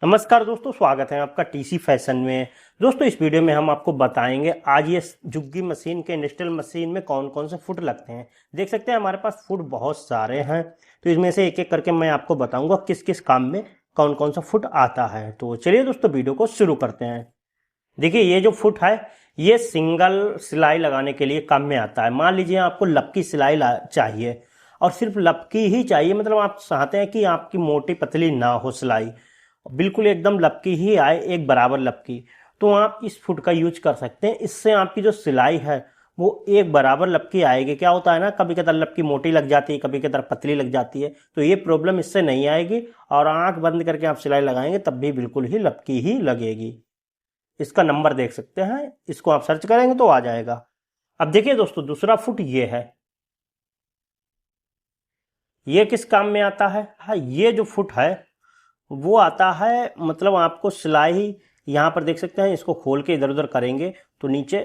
नमस्कार दोस्तों, स्वागत है आपका टीसी फैशन में। दोस्तों इस वीडियो में हम आपको बताएंगे आज ये जुग्गी मशीन के इंडस्ट्रियल मशीन में कौन कौन से फुट लगते हैं। देख सकते हैं हमारे पास फुट बहुत सारे हैं, तो इसमें से एक एक करके मैं आपको बताऊंगा किस किस काम में कौन कौन सा फुट आता है। तो चलिए दोस्तों वीडियो को शुरू करते हैं। देखिए ये जो फुट है ये सिंगल सिलाई लगाने के लिए काम में आता है। मान लीजिए आपको लपकी सिलाई चाहिए और सिर्फ लपकी ही चाहिए, मतलब आप चाहते हैं कि आपकी मोटी पतली ना हो सिलाई, बिल्कुल एकदम लपकी ही आए, एक बराबर लपकी, तो आप इस फुट का यूज कर सकते हैं। इससे आपकी जो सिलाई है वो एक बराबर लपकी आएगी। क्या होता है ना, कभी कदार लपकी मोटी लग जाती है, कभी कदार पतली लग जाती है, तो ये प्रॉब्लम इससे नहीं आएगी और आंख बंद करके आप सिलाई लगाएंगे तब भी बिल्कुल ही लपकी ही लगेगी। इसका नंबर देख सकते हैं, इसको आप सर्च करेंगे तो आ जाएगा। अब देखिए दोस्तों दूसरा फुट ये है, ये किस काम में आता है? हाँ, ये जो फुट है वो आता है, मतलब आपको सिलाई यहाँ पर देख सकते हैं, इसको खोल के इधर उधर करेंगे तो नीचे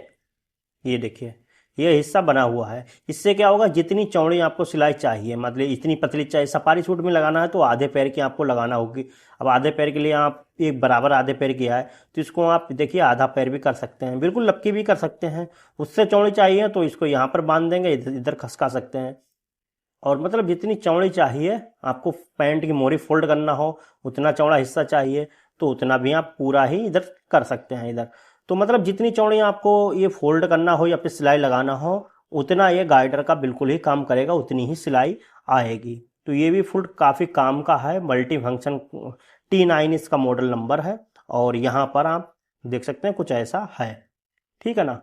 ये देखिए ये हिस्सा बना हुआ है। इससे क्या होगा, जितनी चौड़ी आपको सिलाई चाहिए, मतलब इतनी पतली चाहिए, सफारी सूट में लगाना है तो आधे पैर की आपको लगाना होगी। अब आधे पैर के लिए आप एक बराबर आधे पैर की है तो इसको आप देखिए आधा पैर भी कर सकते हैं, बिल्कुल लपकी भी कर सकते हैं। उससे चौड़ी चाहिए तो इसको यहाँ पर बांध देंगे, इधर इधर खसका सकते हैं। और मतलब जितनी चौड़ी चाहिए आपको, पैंट की मोरी फोल्ड करना हो उतना चौड़ा हिस्सा चाहिए तो उतना भी आप पूरा ही इधर कर सकते हैं इधर। तो मतलब जितनी चौड़ी आपको ये फोल्ड करना हो या फिर सिलाई लगाना हो उतना ये गाइडर का बिल्कुल ही काम करेगा, उतनी ही सिलाई आएगी। तो ये भी फुट काफ़ी काम का है, मल्टी फंक्शन T9 इसका मॉडल नंबर है और यहाँ पर आप देख सकते हैं कुछ ऐसा है। ठीक है ना।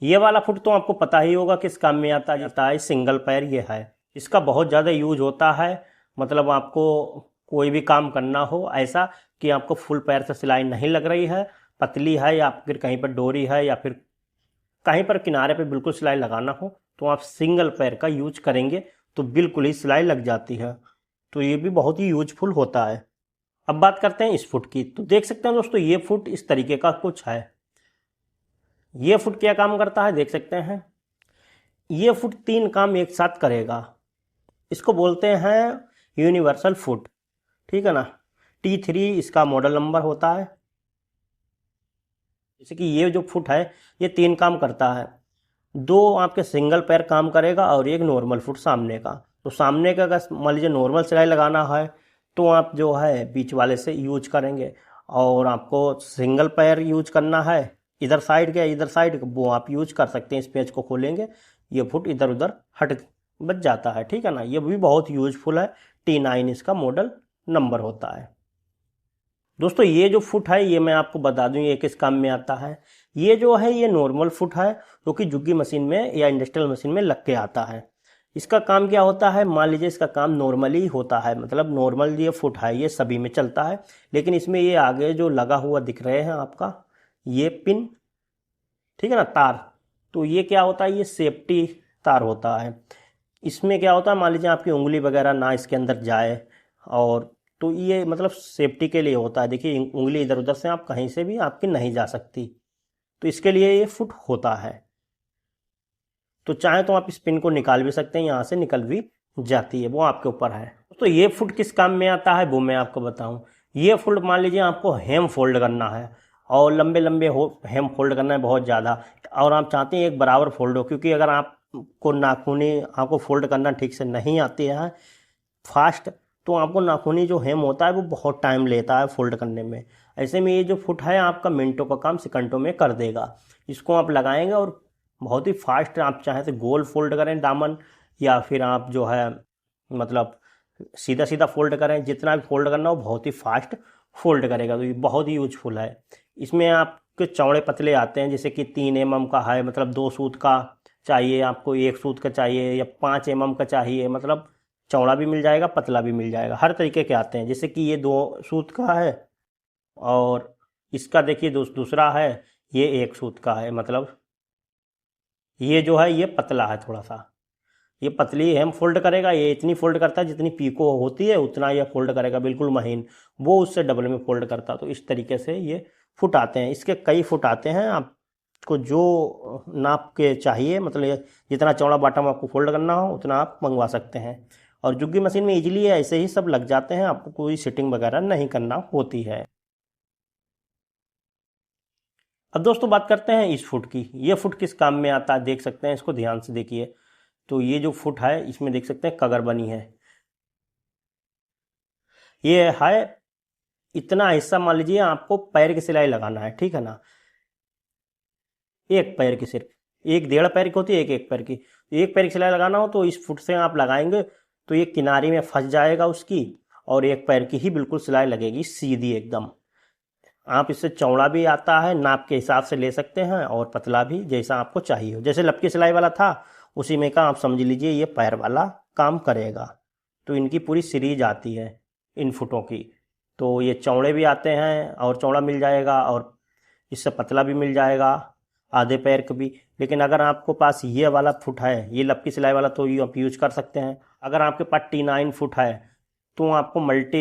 ये वाला फुट तो आपको पता ही होगा किस काम में आता है, सिंगल पैर ये है। इसका बहुत ज़्यादा यूज होता है, मतलब आपको कोई भी काम करना हो ऐसा कि आपको फुल पैर से सिलाई नहीं लग रही है, पतली है या फिर कहीं पर डोरी है या फिर कहीं पर किनारे पे बिल्कुल सिलाई लगाना हो तो आप सिंगल पैर का यूज करेंगे तो बिल्कुल ही सिलाई लग जाती है। तो ये भी बहुत ही यूजफुल होता है। अब बात करते हैं इस फुट की। तो देख सकते हैं दोस्तों ये फुट इस तरीके का कुछ है। ये फुट क्या काम करता है देख सकते हैं। ये फुट 3 काम एक साथ करेगा। इसको बोलते हैं यूनिवर्सल फुट। ठीक है ना। T3 इसका मॉडल नंबर होता है। जैसे कि ये जो फुट है ये 3 काम करता है। 2 आपके सिंगल पैर काम करेगा और एक नॉर्मल फुट सामने का। तो सामने का अगर मान लीजिए नॉर्मल सिलाई लगाना है तो आप जो है बीच वाले से यूज करेंगे, और आपको सिंगल पैर यूज करना है इधर साइड के इधर साइड, वो आप यूज कर सकते हैं। इस पेज को खोलेंगे ये फुट इधर उधर हट बच जाता है। ठीक है ना। ये भी बहुत यूजफुल है। T9 इसका मॉडल नंबर होता है। दोस्तों ये जो फुट है ये मैं आपको बता दूं ये किस काम में आता है। ये जो है ये नॉर्मल फुट है जो कि जुग्गी मशीन में या इंडस्ट्रियल मशीन में लग के आता है। इसका काम क्या होता है, मान लीजिए इसका काम नॉर्मली होता है, मतलब नॉर्मल ये फुट है ये सभी में चलता है, लेकिन इसमें ये आगे जो लगा हुआ दिख रहे हैं आपका ये पिन, ठीक है ना, तार, तो ये क्या होता है, ये सेफ्टी तार होता है। इसमें क्या होता है, मान लीजिए आपकी उंगली वगैरह ना इसके अंदर जाए, और तो ये मतलब सेफ्टी के लिए होता है। देखिए उंगली इधर उधर से आप कहीं से भी आपकी नहीं जा सकती, तो इसके लिए ये फुट होता है। तो चाहे तो आप इस पिन को निकाल भी सकते हैं, यहाँ से निकल भी जाती है, वो आपके ऊपर है। तो ये फुट किस काम में आता है वो मैं आपको बताऊं। ये फुट मान लीजिए आपको हेम फोल्ड करना है और लंबे लंबे हेम फोल्ड करना है बहुत ज़्यादा, और आप चाहते हैं एक बराबर फोल्ड हो, क्योंकि अगर आपको नाखूनी आपको फोल्ड करना ठीक से नहीं आती है फास्ट, तो आपको नाखूनी जो हेम होता है वो बहुत टाइम लेता है फोल्ड करने में। ऐसे में ये जो फुट है आपका मिनटों का काम सेकंडों में कर देगा। इसको आप लगाएंगे और बहुत ही फास्ट, आप चाहे तो गोल फोल्ड करें दामन, या फिर आप जो है मतलब सीधा सीधा फोल्ड करें, जितना भी फोल्ड करना हो बहुत ही फास्ट फोल्ड करेगा। तो ये बहुत ही यूजफुल है। इसमें आपके चौड़े पतले आते हैं, जैसे कि 3 mm का है, मतलब 2 सूत का चाहिए आपको, 1 सूत का चाहिए, या 5 mm का चाहिए, मतलब चौड़ा भी मिल जाएगा पतला भी मिल जाएगा, हर तरीके के आते हैं। जैसे कि ये 2 सूत का है और इसका देखिए दूसरा है ये 1 सूत का है, मतलब ये जो है ये पतला है थोड़ा सा, ये पतली हेम फोल्ड करेगा, ये इतनी फोल्ड करता है जितनी पीको होती है उतना ये फोल्ड करेगा बिल्कुल महीन, वो उससे डबल में फोल्ड करता है। तो इस तरीके से ये फुट आते हैं, इसके कई फुट आते हैं, आपको जो नाप के चाहिए, मतलब जितना चौड़ा बॉटम आपको फोल्ड करना हो उतना आप मंगवा सकते हैं। और जुग्गी मशीन में इजीली ऐसे ही सब लग जाते हैं, आपको कोई सेटिंग वगैरह नहीं करना होती है। अब दोस्तों बात करते हैं इस फुट की। ये फुट किस काम में आता है देख सकते हैं, इसको ध्यान से देखिए। तो ये जो फुट है इसमें देख सकते हैं कगर बनी है। ये है इतना हिस्सा, मान लीजिए आपको पैर की सिलाई लगाना है, ठीक है ना, एक पैर की, सिर्फ एक डेढ़ पैर की होती है, एक एक पैर की। एक पैर की सिलाई लगाना हो तो इस फुट से आप लगाएंगे तो ये किनारे में फंस जाएगा उसकी, और एक पैर की ही बिल्कुल सिलाई लगेगी सीधी एकदम। आप इससे चौड़ा भी आता है, नाप के हिसाब से ले सकते हैं, और पतला भी, जैसा आपको चाहिए हो। जैसे लपकी सिलाई वाला था उसी में का आप समझ लीजिए ये पैर वाला काम करेगा। तो इनकी पूरी सीरीज आती है इन फुटों की। तो ये चौड़े भी आते हैं और चौड़ा मिल जाएगा, और इससे पतला भी मिल जाएगा, आधे पैर का भी। लेकिन अगर आपको पास ये वाला फुट है, ये लपकी सिलाई वाला, तो ये आप यूज कर सकते हैं। अगर आपके पास T9 फुट है तो आपको मल्टी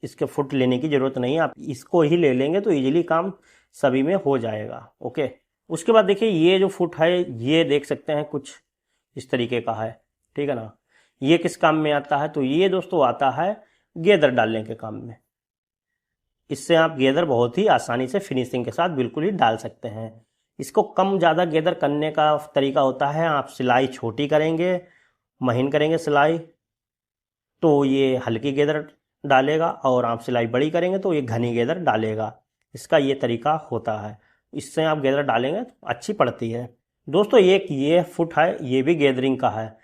इसके फुट लेने की ज़रूरत नहीं है, आप इसको ही ले लेंगे तो इजीली काम सभी में हो जाएगा। ओके, उसके बाद देखिए ये जो फुट है ये देख सकते हैं कुछ इस तरीके का है, ठीक है ना। ये किस काम में आता है, तो ये दोस्तों आता है गेदर डालने के काम में। इससे आप गेदर बहुत ही आसानी से फिनिशिंग के साथ बिल्कुल ही डाल सकते हैं। इसको कम ज़्यादा गेदर करने का तरीका होता है, आप सिलाई छोटी करेंगे, महीन करेंगे सिलाई, तो ये हल्की गेदर डालेगा, और आप सिलाई बड़ी करेंगे तो ये घनी गेदर डालेगा। इसका ये तरीका होता है। इससे आप गेदर डालेंगे तो अच्छी पड़ती है। दोस्तों एक ये फुट है, ये भी गैदरिंग का है।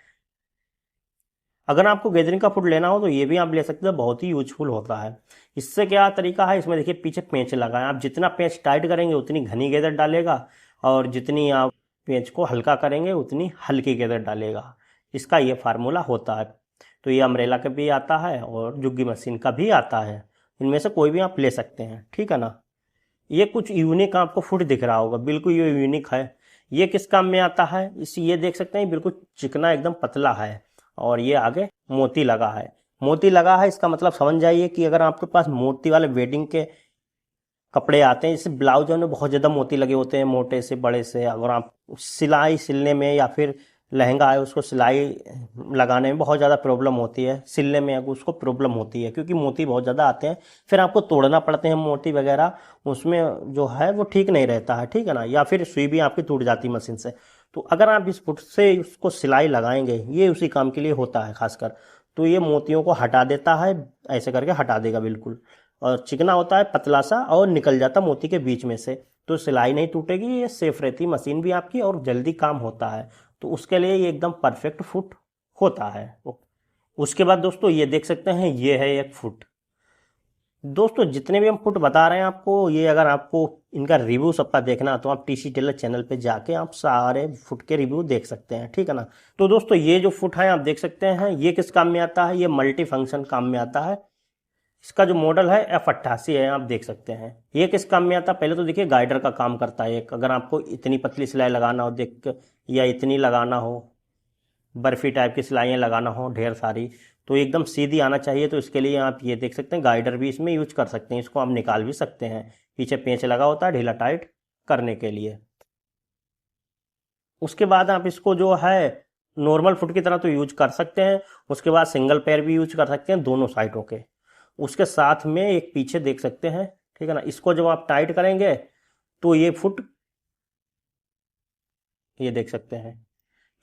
अगर आपको गैदरिंग का फुट लेना हो तो ये भी आप ले सकते हैं, बहुत ही यूजफुल होता है। इससे क्या तरीका है, इसमें देखिए पीछे पेंच लगा है, आप जितना पेंच टाइट करेंगे उतनी घनी गेदर डालेगा, और जितनी आप पेंच को हल्का करेंगे उतनी हल्की गेदर डालेगा। इसका ये फार्मूला होता है। तो ये अम्ब्रेला का भी आता है और जुग्गी मशीन का भी आता है, इनमें से कोई भी आप ले सकते हैं, ठीक है ना। ये कुछ यूनिक आपको फुट दिख रहा होगा, बिल्कुल ये यूनिक है। ये किस काम में आता है, इस ये देख सकते हैं बिल्कुल चिकना एकदम पतला है, और ये आगे मोती लगा है। मोती लगा है इसका मतलब समझ जाइए कि अगर आपके पास मोती वाले वेडिंग के कपड़े आते हैं, जैसे ब्लाउजों में बहुत ज़्यादा मोती लगे होते हैं, मोटे से बड़े से, अगर आप सिलाई सिलने में या फिर लहंगा है उसको सिलाई लगाने में बहुत ज़्यादा प्रॉब्लम होती है, सिलने में उसको प्रॉब्लम होती है, क्योंकि मोती बहुत ज़्यादा आते हैं, फिर आपको तोड़ना पड़ते हैं मोती वगैरह, उसमें जो है वो ठीक नहीं रहता है, ठीक है ना, या फिर सुई भी आपकी टूट जाती है मशीन से। तो अगर आप इस फुट से उसको सिलाई लगाएंगे, ये उसी काम के लिए होता है खासकर। तो ये मोतियों को हटा देता है, ऐसे करके हटा देगा बिल्कुल, और चिकना होता है पतला सा, और निकल जाता मोती के बीच में से, तो सिलाई नहीं टूटेगी, ये सेफ रहती मशीन भी आपकी, और जल्दी काम होता है। तो उसके लिए ये एकदम परफेक्ट फुट होता है। उसके बाद दोस्तों ये देख सकते हैं, ये है एक फुट। दोस्तों जितने भी हम फुट बता रहे हैं आपको, ये अगर आपको इनका रिव्यू सबका देखना तो आप टीसी टेलर चैनल पे जाके आप सारे फुट के रिव्यू देख सकते हैं, ठीक है ना। तो दोस्तों ये जो फुट है आप देख सकते हैं, ये किस काम में आता है, ये मल्टी फंक्शन काम में आता है। इसका जो मॉडल है F88 है, आप देख सकते हैं। ये किस काम में आता है, पहले तो देखिए गाइडर का काम करता है एक। अगर आपको इतनी पतली सिलाई लगाना हो देख, या इतनी लगाना हो, बर्फी टाइप की सिलाइयाँ लगाना हो ढेर सारी, तो एकदम सीधी आना चाहिए, तो इसके लिए आप ये देख सकते हैं गाइडर भी इसमें यूज कर सकते हैं। इसको आप निकाल भी सकते हैं, पीछे पेंच लगा होता है ढीला टाइट करने के लिए। उसके बाद आप इसको जो है नॉर्मल फुट की तरह तो यूज कर सकते हैं। उसके बाद सिंगल पैर भी यूज कर सकते हैं दोनों साइडों के। उसके साथ में एक पीछे देख सकते हैं, ठीक है ना। इसको जब आप टाइट करेंगे तो ये फुट, ये देख सकते हैं,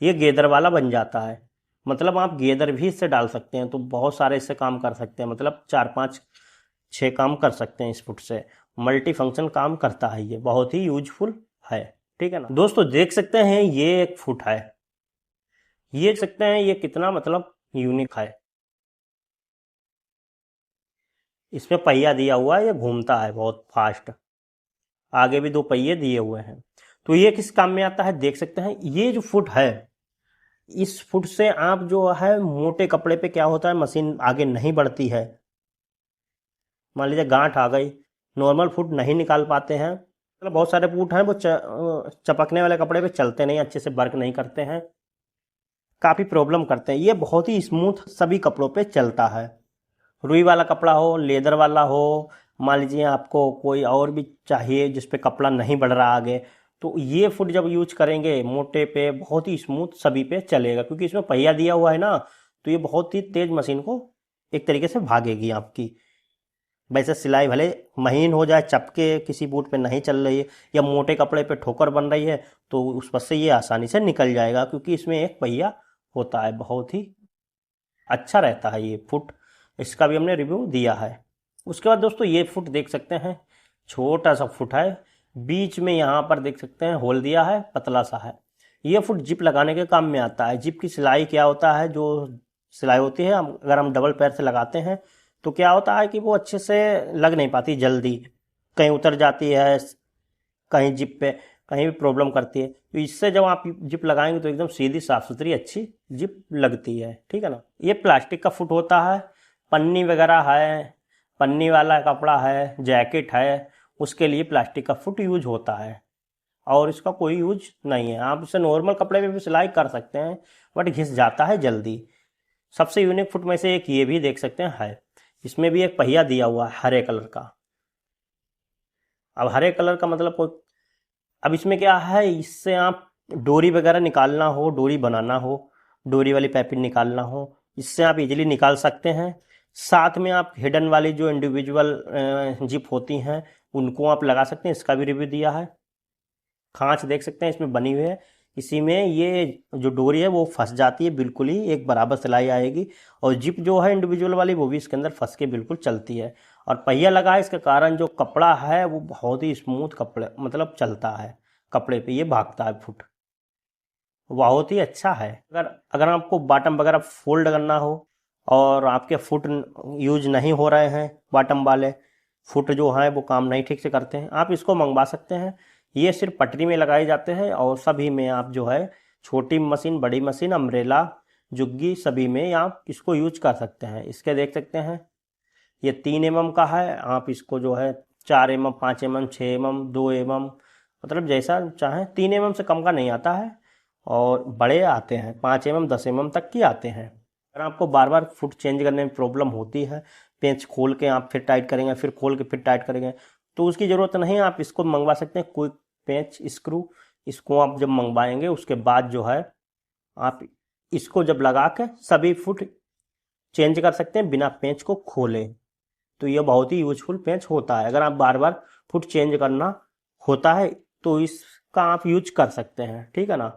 ये गेदर वाला बन जाता है। मतलब आप गेदर भी इससे डाल सकते हैं, तो बहुत सारे इससे काम कर सकते हैं, मतलब 4 5 6 काम कर सकते हैं इस फुट से। मल्टी फंक्शन काम करता है, ये बहुत ही यूजफुल है, ठीक है ना। दोस्तों देख सकते हैं ये एक फुट है, ये देख सकते हैं ये कितना मतलब यूनिक है। इसमें पहिया दिया हुआ है, ये घूमता है बहुत फास्ट, आगे भी 2 पहिए दिए हुए हैं। तो ये किस काम में आता है देख सकते हैं। ये जो फुट है, इस फुट से आप जो है मोटे कपड़े पे क्या होता है, मशीन आगे नहीं बढ़ती है। मान लीजिए गांठ आ गई, नॉर्मल फुट नहीं निकाल पाते हैं, मतलब बहुत सारे फुट हैं वो चपकने वाले कपड़े पे चलते नहीं, अच्छे से वर्क नहीं करते हैं, काफ़ी प्रॉब्लम करते हैं। ये बहुत ही स्मूथ सभी कपड़ों पे चलता है, रुई वाला कपड़ा हो, लेदर वाला हो, मान लीजिए आपको कोई और भी चाहिए जिस पे कपड़ा नहीं बढ़ रहा आगे, तो ये फुट जब यूज करेंगे मोटे पे बहुत ही स्मूथ सभी पे चलेगा, क्योंकि इसमें पहिया दिया हुआ है ना, तो ये बहुत ही तेज मशीन को एक तरीके से भागेगी आपकी। वैसे सिलाई भले महीन हो जाए, चपके किसी बूट पे नहीं चल रही है या मोटे कपड़े पे ठोकर बन रही है तो उस पर से ये आसानी से निकल जाएगा, क्योंकि इसमें एक पहिया होता है। बहुत ही अच्छा रहता है ये फुट, इसका भी हमने रिव्यू दिया है। उसके बाद दोस्तों ये फुट देख सकते हैं, छोटा सा फुट है, बीच में यहाँ पर देख सकते हैं होल दिया है, पतला सा है। ये फुट जिप लगाने के काम में आता है। जिप की सिलाई क्या होता है, जो सिलाई होती है अगर हम डबल पैर से लगाते हैं तो क्या होता है कि वो अच्छे से लग नहीं पाती, जल्दी कहीं उतर जाती है, कहीं जिप पे कहीं भी प्रॉब्लम करती है। तो इससे जब आप जिप लगाएंगे तो एकदम सीधी साफ सुथरी अच्छी जिप लगती है, ठीक है ना। ये प्लास्टिक का फुट होता है, पन्नी वगैरह है, पन्नी वाला कपड़ा है, जैकेट है, उसके लिए प्लास्टिक का फुट यूज होता है और इसका कोई यूज नहीं है। आप इसे नॉर्मल कपड़े पे भी सिलाई कर सकते हैं बट घिस जाता है जल्दी। सबसे यूनिक फुट में से एक ये भी देख सकते हैं है, इसमें भी एक पहिया दिया हुआ है हरे कलर का। अब हरे कलर का मतलब अब इसमें क्या है, इससे आप डोरी वगैरह निकालना हो, डोरी बनाना हो, डोरी वाली पाइपिंग निकालना हो, इससे आप इजीली निकाल सकते हैं। साथ में आप हिडन वाली जो इंडिविजुअल जिप होती हैं उनको आप लगा सकते हैं, इसका भी रिव्यू दिया है। खांच देख सकते हैं इसमें बनी हुई है, इसी में ये जो डोरी है वो फंस जाती है, बिल्कुल ही एक बराबर सिलाई आएगी। और जिप जो है इंडिविजुअल वाली वो भी इसके अंदर फंस के बिल्कुल चलती है। और पहिया लगा है, इसके कारण जो कपड़ा है वो बहुत ही स्मूथ कपड़े मतलब चलता है, कपड़े पे ये भागता है फुट, बहुत ही अच्छा है। अगर अगर आपको बॉटम वगैरह फोल्ड करना हो और आपके फुट यूज नहीं हो रहे हैं, बॉटम वाले फुट जो हैं वो काम नहीं ठीक से करते हैं, आप इसको मंगवा सकते हैं। ये सिर्फ पटरी में लगाए जाते हैं और सभी में आप जो है छोटी मशीन, बड़ी मशीन, अम्ब्रेला, जुग्गी सभी में आप इसको यूज कर सकते हैं। इसके देख सकते हैं ये 3 mm का है, आप इसको जो है 4 mm, 5 mm, 6 mm, 2 mm मतलब जैसा चाहें। 3 mm से कम का नहीं आता है और बड़े आते हैं 5 mm, 10 mm तक की आते हैं। अगर आपको बार बार फुट चेंज करने में प्रॉब्लम होती है, पेंच खोल के आप फिर टाइट करेंगे, फिर खोल के फिर टाइट करेंगे, तो उसकी ज़रूरत नहीं है। आप इसको मंगवा सकते हैं क्विक पेंच स्क्रू। इसको आप जब मंगवाएंगे उसके बाद जो है आप इसको जब लगा के सभी फुट चेंज कर सकते हैं बिना पेंच को खोले। तो ये बहुत ही यूजफुल पेंच होता है। अगर आप बार बार फुट चेंज करना होता है तो इसका आप यूज कर सकते हैं, ठीक है ना।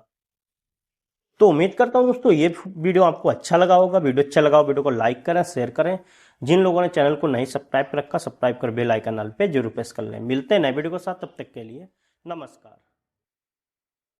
तो उम्मीद करता हूँ दोस्तों ये वीडियो आपको अच्छा लगा होगा। वीडियो अच्छा लगा हो वीडियो को लाइक करें, शेयर करें। जिन लोगों ने चैनल को नहीं सब्सक्राइब कर रखा, सब्सक्राइब कर बेल आइकन पे जरूर प्रेस कर लें। मिलते हैं नए वीडियो के साथ, तब तक के लिए नमस्कार।